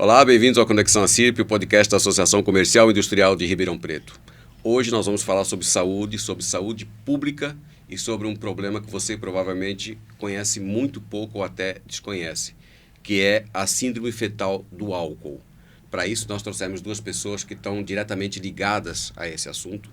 Olá, bem-vindos ao Conexão ACIRP, o podcast da Associação Comercial e Industrial de Ribeirão Preto. Hoje nós vamos falar sobre saúde pública e sobre um problema que você provavelmente conhece muito pouco ou até desconhece, que é a síndrome fetal do álcool. Para isso, nós trouxemos duas pessoas que estão diretamente ligadas a esse assunto,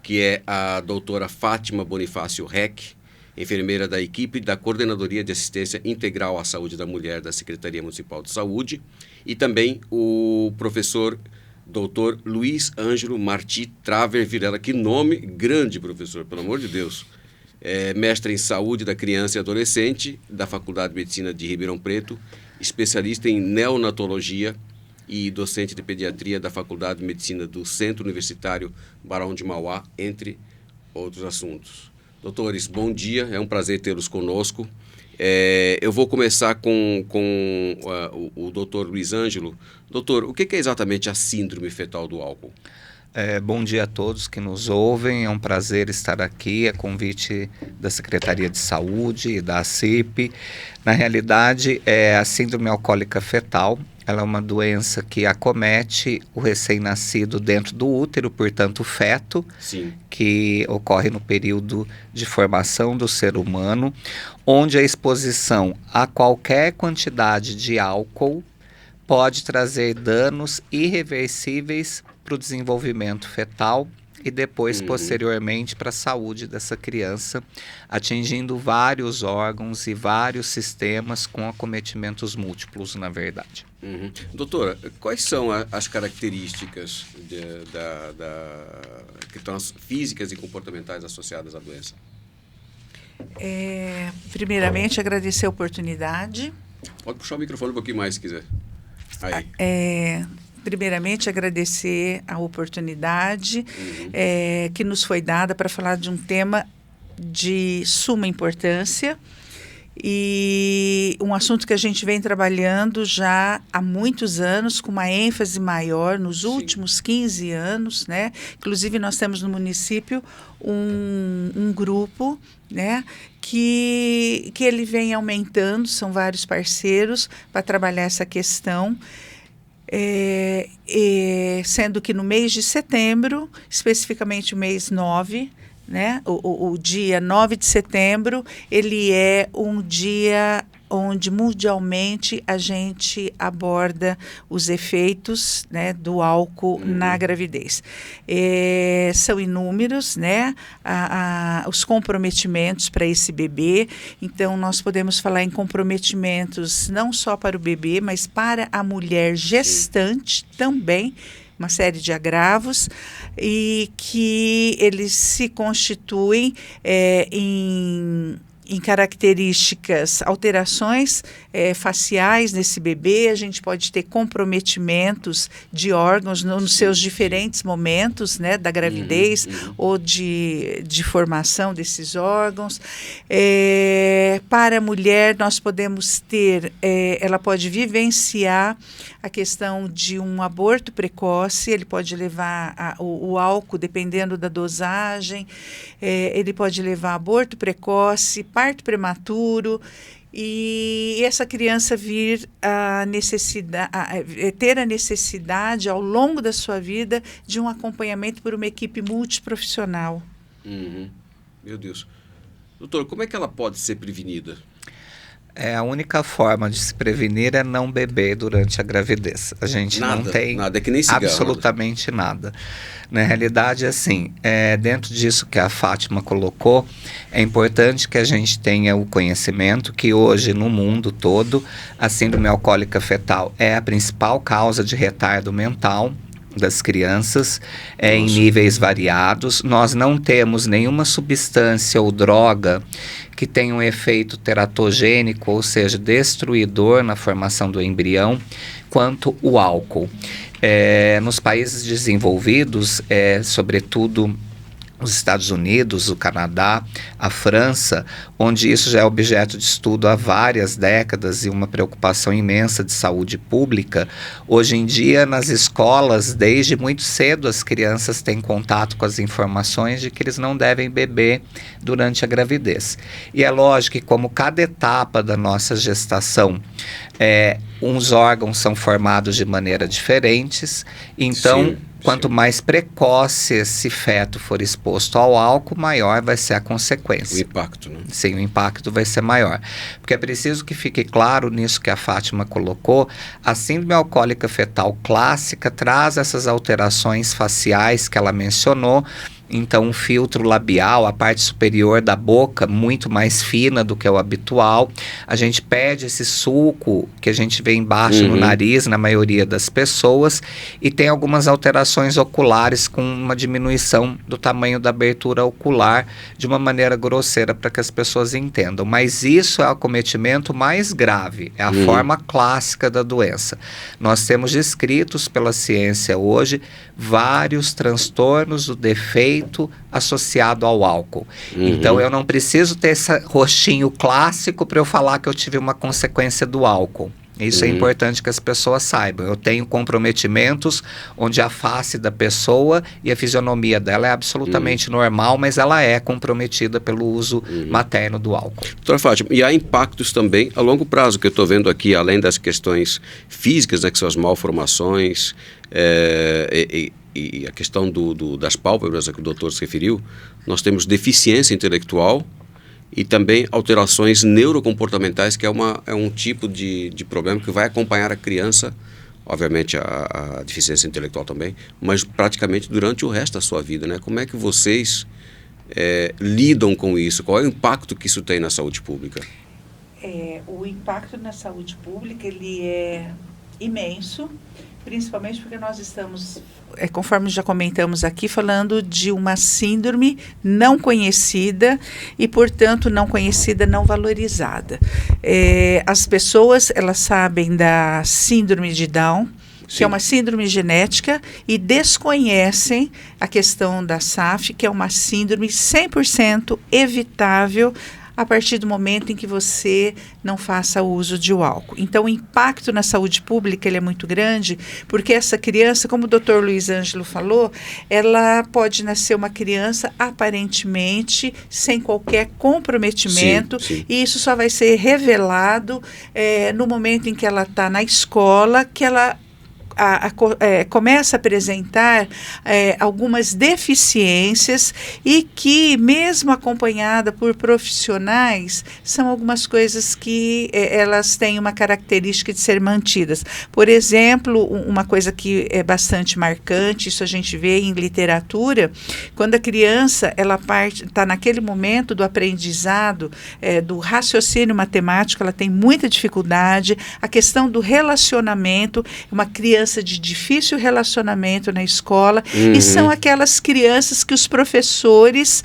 que é a doutora Fátima Bonifácio Reck, enfermeira da equipe da Coordenadoria de Assistência Integral à Saúde da Mulher da Secretaria Municipal de Saúde, e também o professor Dr. Luiz Ângelo Marti Traver Vilela. Que nome grande, professor, pelo amor de Deus. É mestre em Saúde da Criança e Adolescente da Faculdade de Medicina de Ribeirão Preto, especialista em neonatologia e docente de pediatria da Faculdade de Medicina do Centro Universitário Barão de Mauá, entre outros assuntos. Doutores, bom dia, é um prazer tê-los conosco. Eu vou começar com o doutor Luiz Ângelo. Doutor, o que é exatamente a síndrome fetal do álcool? Bom dia a todos que nos ouvem, é um prazer estar aqui, a convite da Secretaria de Saúde e da ACIRP. Na realidade, a síndrome alcoólica fetal, ela é uma doença que acomete o recém-nascido dentro do útero, portanto o feto, Sim. que ocorre no período de formação do ser humano, onde a exposição a qualquer quantidade de álcool pode trazer danos irreversíveis para o desenvolvimento fetal e depois, posteriormente, para a saúde dessa criança, atingindo vários órgãos e vários sistemas com acometimentos múltiplos, na verdade. Doutora, quais são as características que estão físicas e comportamentais associadas à doença? Primeiramente, agradecer a oportunidade. Pode puxar o microfone um pouquinho mais, se quiser. Aí. Primeiramente, agradecer a oportunidade que nos foi dada para falar de um tema de suma importância e um assunto que a gente vem trabalhando já há muitos anos, com uma ênfase maior nos últimos 15 anos, né? Inclusive, nós temos no município um grupo, né, que ele vem aumentando, são vários parceiros para trabalhar essa questão. Sendo que no mês de setembro, especificamente o mês 9, né, o dia 9 de setembro, ele é um dia onde mundialmente a gente aborda os efeitos, né, do álcool na gravidez. São inúmeros, né, os comprometimentos para esse bebê. Então, nós podemos falar em comprometimentos não só para o bebê, mas para a mulher gestante também, uma série de agravos, e que eles se constituem em características, alterações faciais nesse bebê. A gente pode ter comprometimentos de órgãos nos seus diferentes momentos, né, da gravidez ou de formação desses órgãos. Para a mulher, nós podemos ter, ela pode vivenciar a questão de um aborto precoce. Ele pode levar o álcool, dependendo da dosagem, ele pode levar a aborto precoce, parto prematuro, e essa criança vir ter a necessidade ao longo da sua vida de um acompanhamento por uma equipe multiprofissional. Meu Deus. Doutor, como é que ela pode ser prevenida? A única forma de se prevenir é não beber durante a gravidez. A gente não tem nada, é que nem cigarro, absolutamente nada. Na realidade, assim, dentro disso que a Fátima colocou, é importante que a gente tenha o conhecimento que hoje, no mundo todo, a síndrome alcoólica fetal é a principal causa de retardo mental das crianças, em níveis variados. Nós não temos nenhuma substância ou droga que tenha um efeito teratogênico, ou seja, destruidor na formação do embrião, quanto o álcool. Nos países desenvolvidos, sobretudo os Estados Unidos, o Canadá, a França, onde isso já é objeto de estudo há várias décadas e uma preocupação imensa de saúde pública. Hoje em dia, nas escolas, desde muito cedo, as crianças têm contato com as informações de que eles não devem beber durante a gravidez. E é lógico que, como cada etapa da nossa gestação, uns órgãos são formados de maneira diferentes, então... Quanto mais precoce esse feto for exposto ao álcool, maior vai ser a consequência. O impacto, né? Sim, o impacto vai ser maior. Porque é preciso que fique claro nisso que a Fátima colocou, a síndrome alcoólica fetal clássica traz essas alterações faciais que ela mencionou. Então, um filtro labial, a parte superior da boca, muito mais fina do que o habitual. A gente perde esse sulco que a gente vê embaixo no nariz, na maioria das pessoas. E tem algumas alterações oculares com uma diminuição do tamanho da abertura ocular de uma maneira grosseira para que as pessoas entendam. Mas isso é o acometimento mais grave, é a forma clássica da doença. Nós temos descritos pela ciência hoje vários transtornos do defeito associado ao álcool. Então eu não preciso ter esse rostinho clássico para eu falar que eu tive uma consequência do álcool. Isso é importante que as pessoas saibam. Eu tenho comprometimentos onde a face da pessoa e a fisionomia dela é absolutamente normal, mas ela é comprometida pelo uso materno do álcool. Doutora Fátima, e há impactos também a longo prazo, que eu estou vendo aqui, além das questões físicas, né, que são as malformações, e a questão das pálpebras, a que o doutor se referiu, nós temos deficiência intelectual e também alterações neurocomportamentais, que é um tipo de problema que vai acompanhar a criança, obviamente a deficiência intelectual também, mas praticamente durante o resto da sua vida, né? Como é que vocês lidam com isso? Qual é o impacto que isso tem na saúde pública? O impacto na saúde pública, ele é imenso, principalmente porque nós estamos, conforme já comentamos aqui, falando de uma síndrome não conhecida e, portanto, não conhecida, não valorizada. As pessoas, elas sabem da síndrome de Down, que é uma síndrome genética, e desconhecem a questão da SAF, que é uma síndrome 100% evitável a partir do momento em que você não faça uso de álcool. Então, o impacto na saúde pública ele é muito grande, porque essa criança, como o Dr. Luiz Ângelo falou, ela pode nascer uma criança aparentemente sem qualquer comprometimento, e isso só vai ser revelado no momento em que ela está na escola, que ela começa a apresentar algumas deficiências e que, mesmo acompanhada por profissionais, são algumas coisas que elas têm uma característica de ser mantidas. Por exemplo, uma coisa que é bastante marcante, isso a gente vê em literatura, quando a criança ela está naquele momento do aprendizado, do raciocínio matemático, ela tem muita dificuldade, a questão do relacionamento, uma criança de difícil relacionamento na escola, e são aquelas crianças que os professores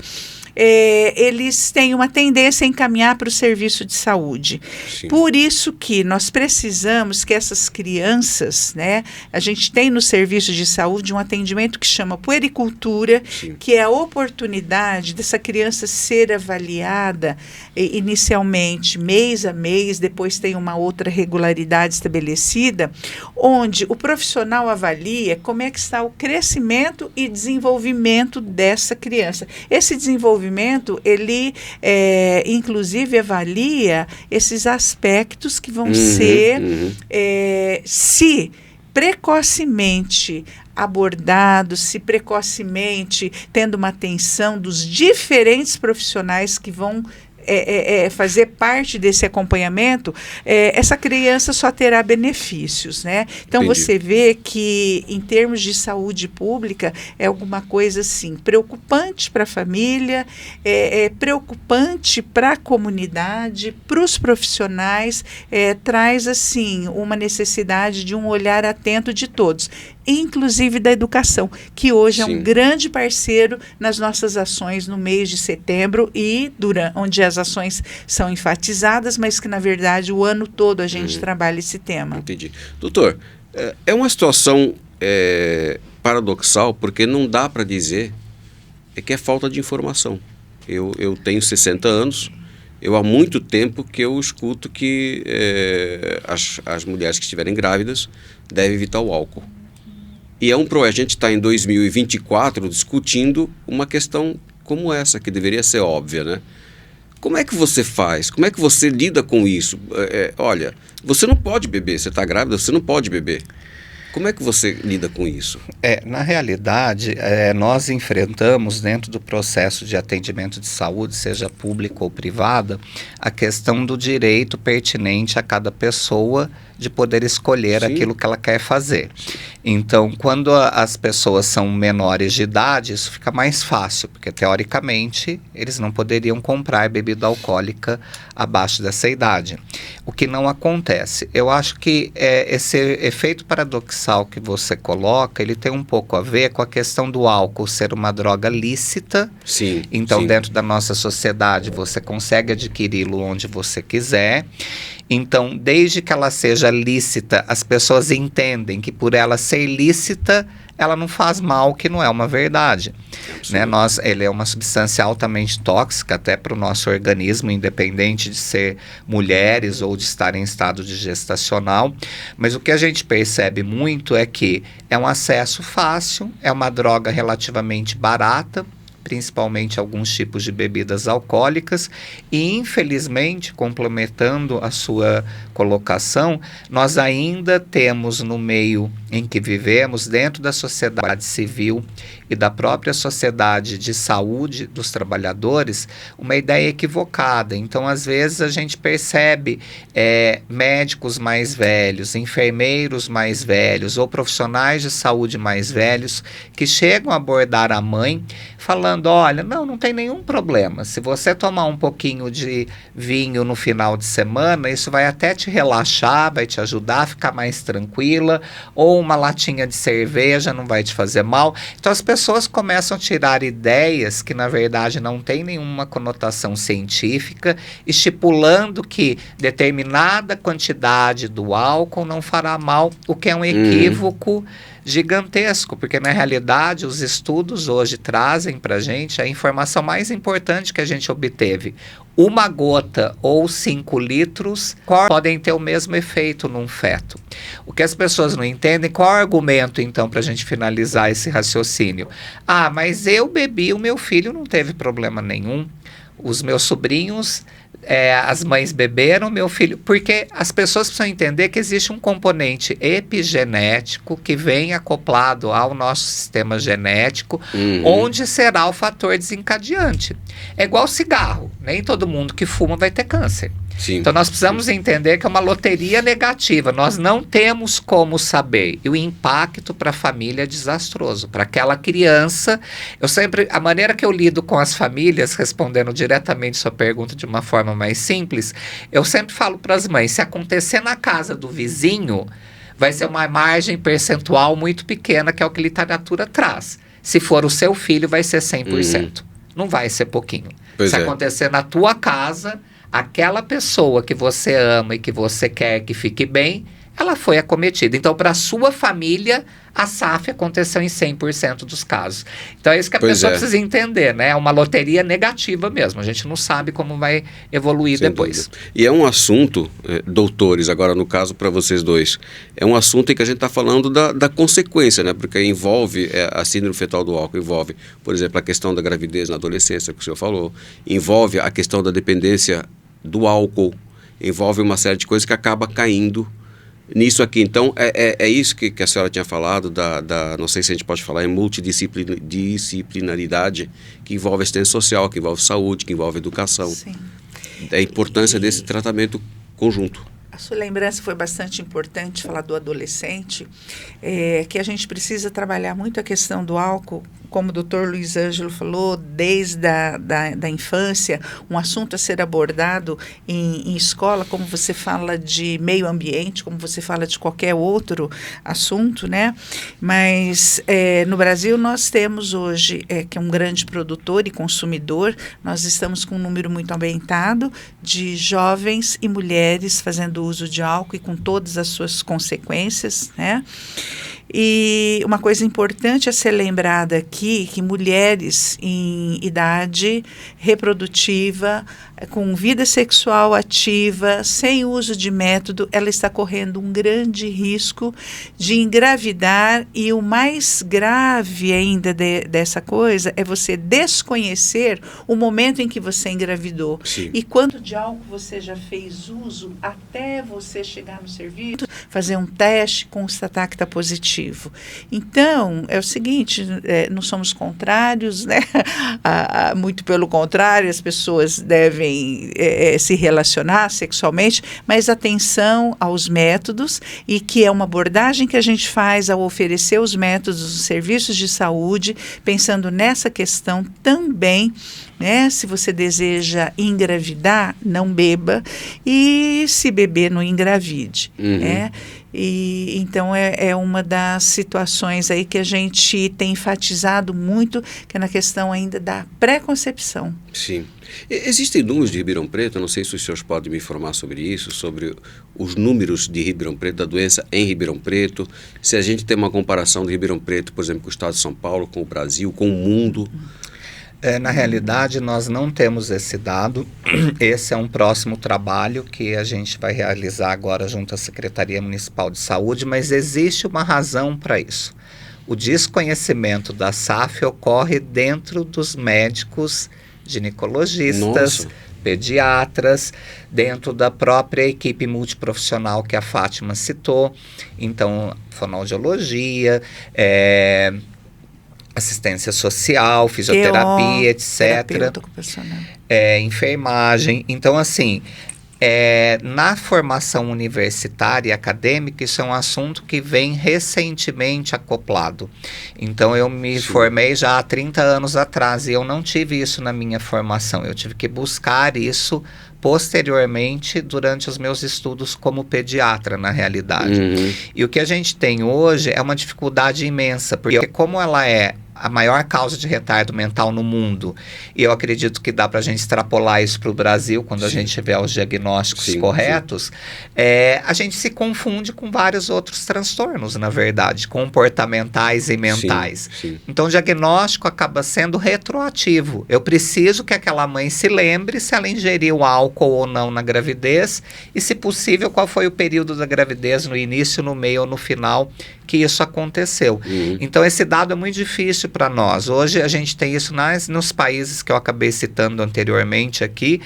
eles têm uma tendência a encaminhar para o serviço de saúde. Sim. Por isso que nós precisamos que essas crianças, né, a gente tem no serviço de saúde um atendimento que chama puericultura, sim, que é a oportunidade dessa criança ser avaliada inicialmente mês a mês, depois tem uma outra regularidade estabelecida, onde o profissional avalia como é que está o crescimento e desenvolvimento dessa criança. Esse desenvolvimento, ele inclusive avalia esses aspectos que vão ser, se precocemente abordados, se precocemente tendo uma atenção dos diferentes profissionais que vão fazer parte desse acompanhamento, essa criança só terá benefícios, né? Então, entendi, você vê que, em termos de saúde pública, é alguma coisa, assim, preocupante para a família, preocupante para a comunidade, para os profissionais, traz, assim, uma necessidade de um olhar atento de todos, inclusive da educação, que hoje, sim, é um grande parceiro nas nossas ações no mês de setembro e onde as ações são enfatizadas, mas que, na verdade, o ano todo a gente trabalha esse tema. Entendi. Doutor, é uma situação paradoxal, porque não dá para dizer é que é falta de informação. Eu tenho 60 anos, eu há muito tempo que eu escuto que as mulheres que estiverem grávidas devem evitar o álcool. E a gente está em 2024 discutindo uma questão como essa, que deveria ser óbvia, né? Como é que você faz? Como é que você lida com isso? Olha, você não pode beber, você está grávida, você não pode beber. Como é que você lida com isso? Na realidade, nós enfrentamos dentro do processo de atendimento de saúde, seja pública ou privada, a questão do direito pertinente a cada pessoa de poder escolher Sim. aquilo que ela quer fazer. Então, quando as pessoas são menores de idade, isso fica mais fácil, porque teoricamente eles não poderiam comprar bebida alcoólica abaixo dessa idade. O que não acontece. Eu acho que esse efeito paradoxal que você coloca, ele tem um pouco a ver com a questão do álcool ser uma droga lícita. Sim. Então, sim. dentro da nossa sociedade, você consegue adquiri-lo onde você quiser. Então, desde que ela seja lícita, as pessoas entendem que por ela ser lícita, ela não faz mal, que não é uma verdade. Né? Ele é uma substância altamente tóxica até para o nosso organismo, independente de ser mulheres ou de estar em estado de gestacional. Mas o que a gente percebe muito é que é um acesso fácil, é uma droga relativamente barata, principalmente alguns tipos de bebidas alcoólicas, e infelizmente, complementando a sua colocação, nós ainda temos no meio em que vivemos, dentro da sociedade civil e da própria sociedade de saúde dos trabalhadores, uma ideia equivocada. Então, às vezes, a gente percebe médicos mais velhos, enfermeiros mais velhos ou profissionais de saúde mais velhos que chegam a abordar a mãe falando, olha, não tem nenhum problema. Se você tomar um pouquinho de vinho no final de semana, isso vai até te relaxar, vai te ajudar a ficar mais tranquila, ou uma latinha de cerveja não vai te fazer mal. Então as pessoas começam a tirar ideias que na verdade não tem nenhuma conotação científica, estipulando que determinada quantidade do álcool não fará mal, o que é um equívoco gigantesco, porque na realidade os estudos hoje trazem para a gente a informação mais importante que a gente obteve. Uma gota ou 5 litros podem ter o mesmo efeito num feto. O que as pessoas não entendem, qual é o argumento então para a gente finalizar esse raciocínio? Mas eu bebi, o meu filho não teve problema nenhum, os meus sobrinhos, as mães beberam, meu filho... Porque as pessoas precisam entender que existe um componente epigenético que vem acoplado ao nosso sistema genético, onde será o fator desencadeante. É igual cigarro. Nem todo mundo que fuma vai ter câncer. Sim. Então nós precisamos entender que é uma loteria negativa. Nós não temos como saber. E o impacto para a família é desastroso. Para aquela criança, a maneira que eu lido com as famílias, respondendo diretamente sua pergunta de uma forma mais simples, eu sempre falo para as mães, se acontecer na casa do vizinho, vai ser uma margem percentual muito pequena, que é o que a literatura traz. Se for o seu filho, vai ser 100%. Não vai ser pouquinho. Se acontecer na tua casa, aquela pessoa que você ama e que você quer que fique bem, ela foi acometida. Então, para a sua família, a SAF aconteceu em 100% dos casos. Então, é isso que a pessoa precisa entender, né? É uma loteria negativa mesmo. A gente não sabe como vai evoluir depois. Dúvida. E é um assunto, doutores, agora no caso para vocês dois, é um assunto em que a gente está falando da consequência, né? Porque envolve a síndrome fetal do álcool, envolve, por exemplo, a questão da gravidez na adolescência, que o senhor falou, envolve a questão da dependência do álcool, envolve uma série de coisas que acaba caindo nisso aqui. Então, é isso que a senhora tinha falado, não sei se a gente pode falar em multidisciplinaridade, que envolve assistência social, que envolve saúde, que envolve educação. Sim. A importância desse tratamento conjunto. A sua lembrança foi bastante importante, falar do adolescente, que a gente precisa trabalhar muito a questão do álcool, como o doutor Luiz Ângelo falou, desde da infância, um assunto a ser abordado em escola, como você fala de meio ambiente, como você fala de qualquer outro assunto, né? Mas no Brasil nós temos hoje, que é um grande produtor e consumidor, nós estamos com um número muito aumentado de jovens e mulheres fazendo uso de álcool e com todas as suas consequências, né? E uma coisa importante a ser lembrada aqui, que mulheres em idade reprodutiva, com vida sexual ativa, sem uso de método, ela está correndo um grande risco de engravidar, e o mais grave ainda dessa coisa é você desconhecer o momento em que você engravidou. Sim. E quanto de álcool você já fez uso até você chegar no serviço, fazer um teste, constatar que está positivo. Então, é o seguinte, não somos contrários, né? Muito pelo contrário, as pessoas devem se relacionar sexualmente, mas atenção aos métodos, e que é uma abordagem que a gente faz ao oferecer os métodos dos serviços de saúde, pensando nessa questão também, né? Se você deseja engravidar, não beba, e se beber, não engravide, né? E então é uma das situações aí que a gente tem enfatizado muito, que é na questão ainda da pré-concepção. Sim. Existem números de Ribeirão Preto? Eu não sei se os senhores podem me informar sobre isso, sobre os números de Ribeirão Preto, da doença em Ribeirão Preto. Se a gente tem uma comparação de Ribeirão Preto, por exemplo, com o estado de São Paulo, com o Brasil, com o mundo. Na realidade, nós não temos esse dado. Esse é um próximo trabalho que a gente vai realizar agora junto à Secretaria Municipal de Saúde, mas existe uma razão para isso. O desconhecimento da SAF ocorre dentro dos médicos ginecologistas, pediatras, dentro da própria equipe multiprofissional que a Fátima citou. Então, fonoaudiologia, assistência social, fisioterapia, etc. Enfermagem. Então, assim, na formação universitária e acadêmica, isso é um assunto que vem recentemente acoplado. Então, eu me formei já há 30 anos atrás e eu não tive isso na minha formação. Eu tive que buscar isso posteriormente durante os meus estudos como pediatra, na realidade. E o que a gente tem hoje é uma dificuldade imensa, porque como ela é a maior causa de retardo mental no mundo, e eu acredito que dá para a gente extrapolar isso para o Brasil, quando a gente tiver os diagnósticos corretos, a gente se confunde com vários outros transtornos, na verdade, comportamentais e mentais. Então, o diagnóstico acaba sendo retroativo. Eu preciso que aquela mãe se lembre se ela ingeriu álcool ou não na gravidez, e, se possível, qual foi o período da gravidez, no início, no meio ou no final, que isso aconteceu. Então, esse dado é muito difícil para nós. Hoje a gente tem isso nos países que eu acabei citando anteriormente aqui,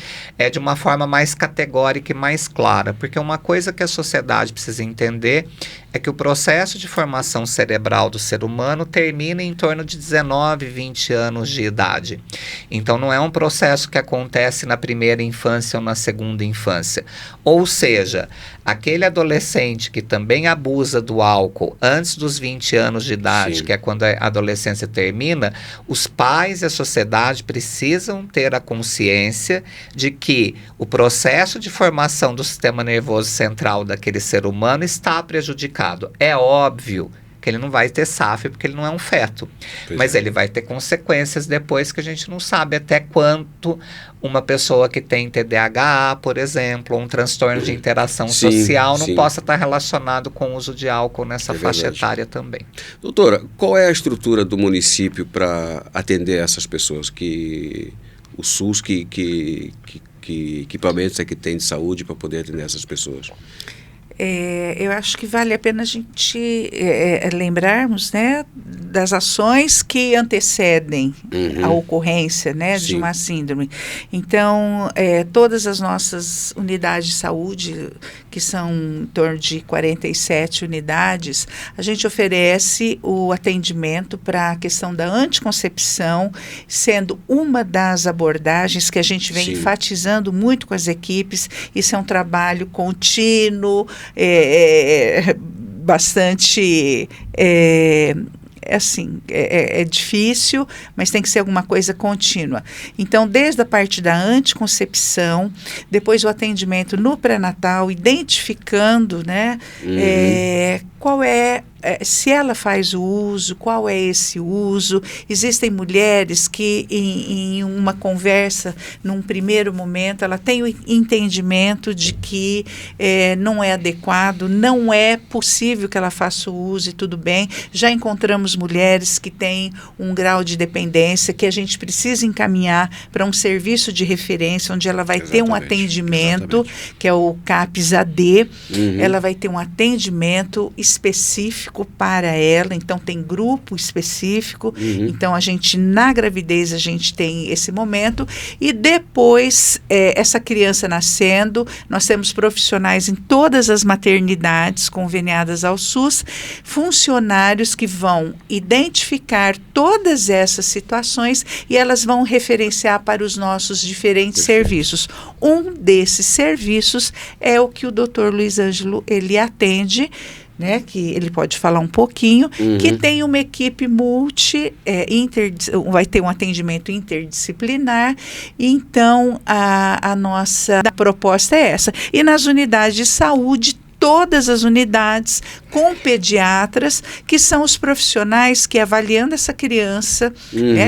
de uma forma mais categórica e mais clara, porque uma coisa que a sociedade precisa entender é que o processo de formação cerebral do ser humano termina em torno de 19, 20 anos de idade. Então não é um processo que acontece na primeira infância ou na segunda infância. Ou seja, aquele adolescente que também abusa do álcool antes dos 20 anos de idade, que é quando a adolescência termina, os pais e a sociedade precisam ter a consciência de que o processo de formação do sistema nervoso central daquele ser humano está prejudicado. É óbvio que ele não vai ter SAF porque ele não é um feto, mas ele vai ter consequências depois, que a gente não sabe até quanto uma pessoa que tem TDAH, por exemplo, ou um transtorno de interação social não possa estar relacionado com o uso de álcool nessa faixa etária também. Doutora, qual é a estrutura do município para atender essas pessoas? O SUS, que equipamentos é que tem de saúde para poder atender essas pessoas? Eu acho que vale a pena a gente lembrarmos, né, das ações que antecedem a ocorrência, né, de uma síndrome. Então, todas as nossas unidades de saúde, que são em torno de 47 unidades, a gente oferece o atendimento para a questão da anticoncepção, sendo uma das abordagens que a gente vem enfatizando muito com as equipes. Isso é um trabalho contínuo, bastante é difícil, mas tem que ser alguma coisa contínua. Então, desde a parte da anticoncepção, depois o atendimento no pré-natal, identificando, né, qual é se ela faz o uso, qual é esse uso. Existem mulheres que em uma conversa, num primeiro momento, ela tem o entendimento de que não é adequado, não é possível que ela faça o uso e tudo bem. Já encontramos mulheres que têm um grau de dependência que a gente precisa encaminhar para um serviço de referência, onde ela vai ter um atendimento, que é o CAPS-AD. Ela vai ter um atendimento específico para ela, então tem grupo específico. Então a gente, na gravidez, a gente tem esse momento, e depois, essa criança nascendo, nós temos profissionais em todas as maternidades conveniadas ao SUS, funcionários que vão identificar todas essas situações e elas vão referenciar para os nossos diferentes serviços. Um desses serviços é o que o Dr. Luiz Ângelo ele atende, né, que ele pode falar um pouquinho, que tem uma equipe vai ter um atendimento interdisciplinar. Então a nossa proposta é essa. E nas unidades de saúde, todas as unidades com pediatras, que são os profissionais que, avaliando essa criança,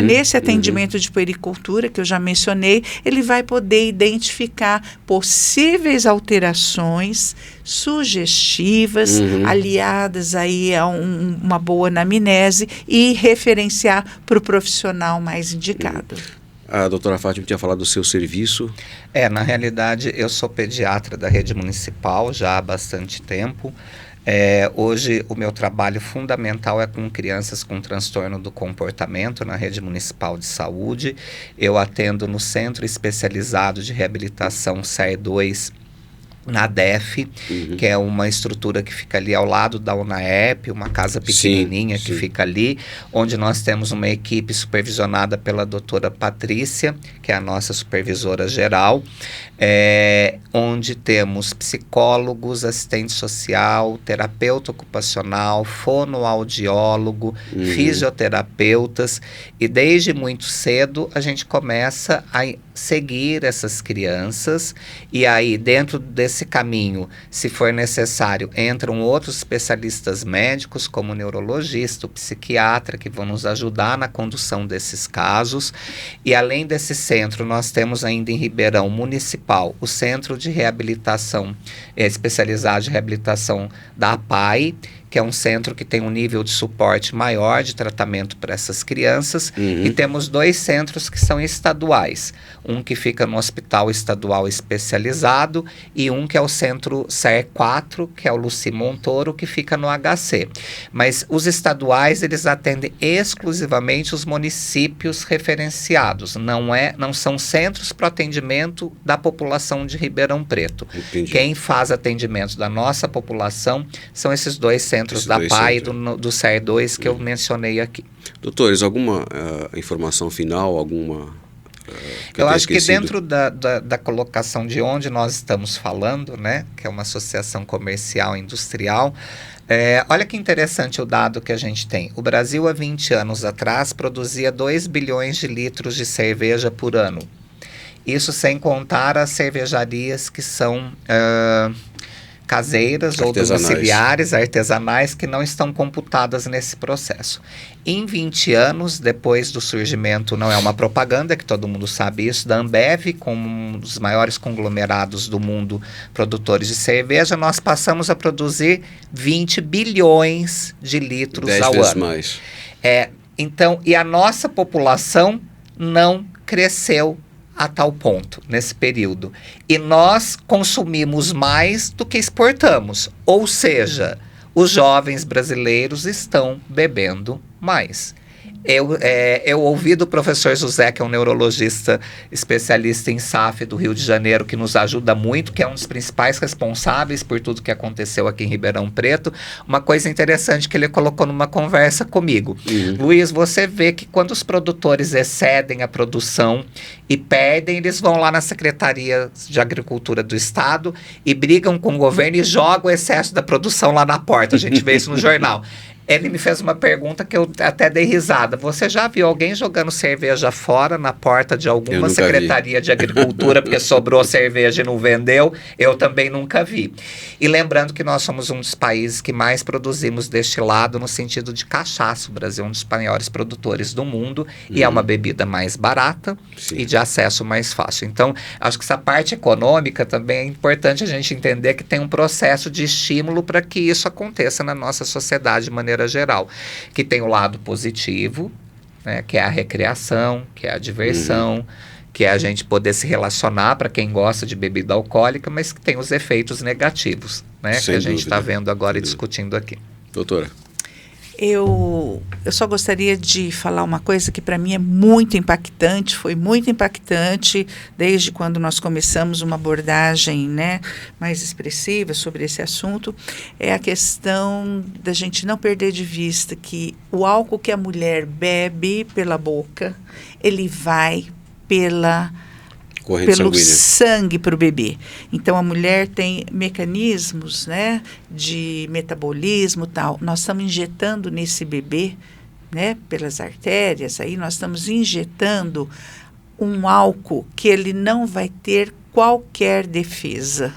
nesse atendimento de puericultura que eu já mencionei, ele vai poder identificar possíveis alterações sugestivas, aliadas aí a uma boa anamnese, e referenciar para o profissional mais indicado. A doutora Fátima tinha falado do seu serviço. Na realidade, eu sou pediatra da rede municipal já há bastante tempo. Hoje, o meu trabalho fundamental é com crianças com transtorno do comportamento na rede municipal de saúde. Eu atendo no Centro Especializado de Reabilitação CER2, na DEF, que é uma estrutura que fica ali ao lado da UNAEP, uma casa pequenininha que fica ali, onde nós temos uma equipe supervisionada pela doutora Patrícia, que é a nossa supervisora geral, onde temos psicólogos, assistente social, terapeuta ocupacional, fonoaudiólogo, fisioterapeutas, e desde muito cedo a gente começa a seguir essas crianças, e aí dentro desse caminho, se for necessário, entram outros especialistas médicos, como o neurologista, o psiquiatra, que vão nos ajudar na condução desses casos. E além desse centro, nós temos ainda em Ribeirão Municipal o Centro de Reabilitação, especializado de reabilitação da APAI, que é um centro que tem um nível de suporte maior de tratamento para essas crianças. E temos 2 centros que são estaduais. Um que fica no Hospital Estadual Especializado e um que é o Centro CER4, que é o Luci Montoro, que fica no HC. Mas os estaduais, eles atendem exclusivamente os municípios referenciados. Não são centros para atendimento da população de Ribeirão Preto. Entendi. Quem faz atendimento da nossa população são esses 2 centros da PAI e do CER2 que eu mencionei aqui. Doutores, alguma informação final, eu acho que dentro da colocação de onde nós estamos falando, né, que é uma associação comercial e industrial, olha que interessante o dado que a gente tem. O Brasil, há 20 anos atrás, produzia 2 bilhões de litros de cerveja por ano. Isso sem contar as cervejarias que são caseiras ou domiciliares, artesanais, que não estão computadas nesse processo. Em 20 anos, depois do surgimento, não é uma propaganda, que todo mundo sabe isso, da Ambev, como um dos maiores conglomerados do mundo produtores de cerveja, nós passamos a produzir 20 bilhões de litros 10 ao vezes ano. mais. Então, e a nossa população não cresceu a tal ponto, nesse período. E nós consumimos mais do que exportamos. Ou seja, os jovens brasileiros estão bebendo mais. Eu ouvi do professor José, que é um neurologista especialista em SAF do Rio de Janeiro, que nos ajuda muito, que é um dos principais responsáveis por tudo que aconteceu aqui em Ribeirão Preto, uma coisa interessante que ele colocou numa conversa comigo. Luiz, você vê que quando os produtores excedem a produção e perdem, eles vão lá na Secretaria de Agricultura do Estado e brigam com o governo e jogam o excesso da produção lá na porta. A gente vê isso no jornal. Ele me fez uma pergunta que eu até dei risada. Você já viu alguém jogando cerveja fora na porta de alguma secretaria de agricultura porque sobrou cerveja e não vendeu? Eu também nunca vi. E lembrando que nós somos um dos países que mais produzimos destilado no sentido de cachaça. O Brasil é um dos maiores produtores do mundo e é uma bebida mais barata e de acesso mais fácil. Então, acho que essa parte econômica também é importante a gente entender que tem um processo de estímulo para que isso aconteça na nossa sociedade de maneira geral. Que tem o lado positivo, né, que é a recreação, que é a diversão, que é a gente poder se relacionar para quem gosta de bebida alcoólica, mas que tem os efeitos negativos, né, que a gente está vendo agora e discutindo aqui. Doutora? Eu só gostaria de falar uma coisa que para mim é muito impactante, foi muito impactante desde quando nós começamos uma abordagem, né, mais expressiva sobre esse assunto, é a questão da gente não perder de vista que o álcool que a mulher bebe pela boca, ele vai pelo sangue para o bebê. Então, a mulher tem mecanismos, né, de metabolismo e tal. Nós estamos injetando nesse bebê, né, pelas artérias, aí nós estamos injetando um álcool que ele não vai ter qualquer defesa.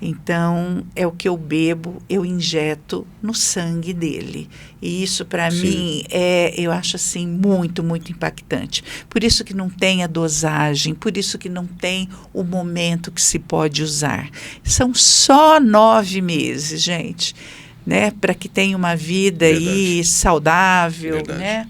Então, é o que eu bebo, eu injeto no sangue dele. E isso, para mim, eu acho assim, muito, muito impactante. Por isso que não tem a dosagem, por isso que não tem o momento que se pode usar. São só 9 meses, gente, né? Para que tenha uma vida aí saudável, né?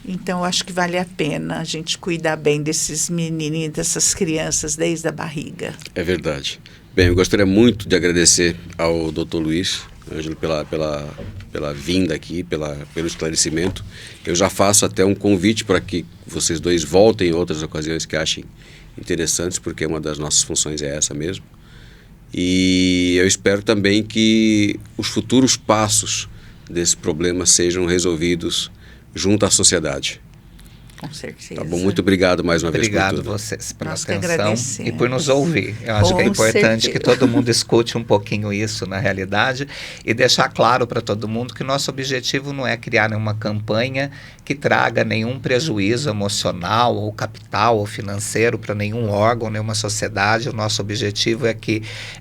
Então, eu acho que vale a pena a gente cuidar bem desses menininhos, dessas crianças desde a barriga. É verdade. Bem, eu gostaria muito de agradecer ao Dr. Luiz Ângelo pela vinda aqui, pelo esclarecimento. Eu já faço até um convite para que vocês dois voltem em outras ocasiões que achem interessantes, porque uma das nossas funções é essa mesmo. E eu espero também que os futuros passos desse problema sejam resolvidos junto à sociedade. Com certeza. Tá bom, muito obrigado mais uma vez por tudo. Obrigado a vocês pela atenção e por nos ouvir. Eu acho que é importante que todo mundo escute um pouquinho isso na realidade e deixar claro para todo mundo que nosso objetivo não é criar nenhuma campanha que traga nenhum prejuízo emocional ou capital ou financeiro para nenhum órgão, nenhuma sociedade. O nosso objetivo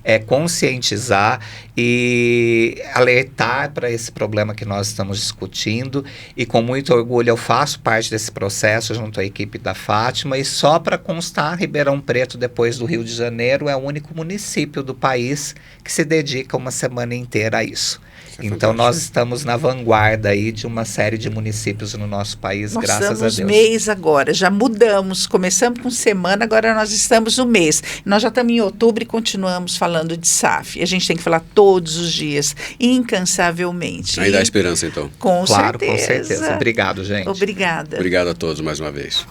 é conscientizar e alertar para esse problema que nós estamos discutindo, e com muito orgulho eu faço parte desse processo junto à equipe da Fátima. E só para constar, Ribeirão Preto, depois do Rio de Janeiro, é o único município do país que se dedica uma semana inteira a isso. Então, nós estamos na vanguarda aí de uma série de municípios no nosso país, graças a Deus. Nós estamos mês agora, já mudamos, começamos com semana, agora nós estamos no mês. Nós já estamos em outubro e continuamos falando de SAF. A gente tem que falar todos os dias, incansavelmente. Aí dá esperança, então. Com certeza. Claro, com certeza. Obrigado, gente. Obrigada. Obrigado a todos mais uma vez.